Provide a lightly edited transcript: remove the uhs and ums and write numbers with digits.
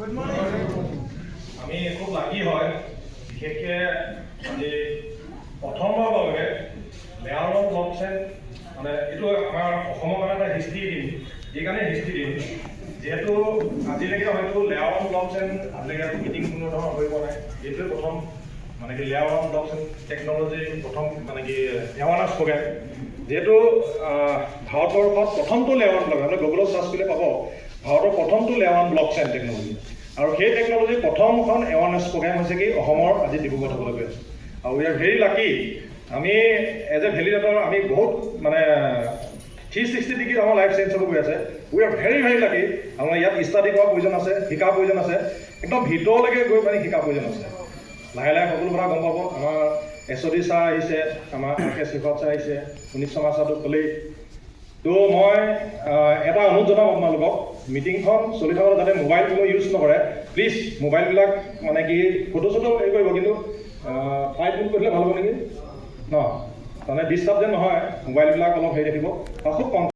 আমি খুব লাগি হয় বিশেষকৈ আজি প্ৰথমবাৰৰ বাবে লেয়াৰত ব্লকচেইন মানে এইটো আমাৰ অসমৰ কাৰণে এটা হিষ্ট্ৰী দিন যিকাৰণে হিষ্ট্ৰী দিন যিহেতু আজিলৈকে হয়তো লেয়াৰত ব্লকচেইন আজিলৈকে মিটিং কোনো ধৰণৰ হৈ পোৱা নাই এইটোৱে প্ৰথম মানে কি লেয়াৰত ব্লকচেইন টেকন'লজি প্ৰথম মানে কি এৱাৰনেছ প্ৰগ্ৰেম যিহেতু ভাৰতবৰ্ষত প্ৰথমটো লেয়াৰত ব্লক আপুনি গুগলত চাৰ্চ কৰিলে পাব ভাৰতৰ প্ৰথমটো লেয়াৰত ব্লকচেইন টেকন'লজি আৰু সেই টেকন'লজি প্ৰথমখন এৱাৰনেছ প্ৰগ্ৰেম হৈছে কি অসমৰ আজি ডিব্ৰুগড়ত হ'বলগীয়া আছে আৰু উই আৰ ভেৰি লাকি আমি এজ এ ভেলিডেটৰ আমি বহুত মানে 360 ডিগ্ৰী আমাৰ লাইফ চেঞ্জ হ'ব গৈ আছে উই আৰ ভেৰি লাকি আমাৰ ইয়াত ষ্টাডি কৰাৰ প্ৰয়োজন আছে শিকাৰ প্ৰয়োজন আছে একদম ভিতৰলৈকে গৈ মানে শিকাৰ প্ৰয়োজন আছে লাহে লাহে সকলো কথা গম পাব আমাৰ এছঅ'ডি ছাৰ আহিছে আমাৰ কে শিখৰ ছাৰ আহিছে সুনীত শৰ্মা ছাৰটো ক'লেই তো মই এটা অনুৰোধ জনাম আপোনালোকক মিটিংখন চলি থাকোঁতে যাতে মোবাইল কোনো ইউজ নকৰে প্লিজ মোবাইলবিলাক মানে কি ফটো চটো হেৰি কৰিব কিন্তু ফ্লাইট বুক কৰিলে ভাল হ'ব নেকি ন তাৰমানে ডিষ্টাৰ্ব যেন নহয় মোবাইলবিলাক অলপ হেৰি ৰাখিব আৰু খুব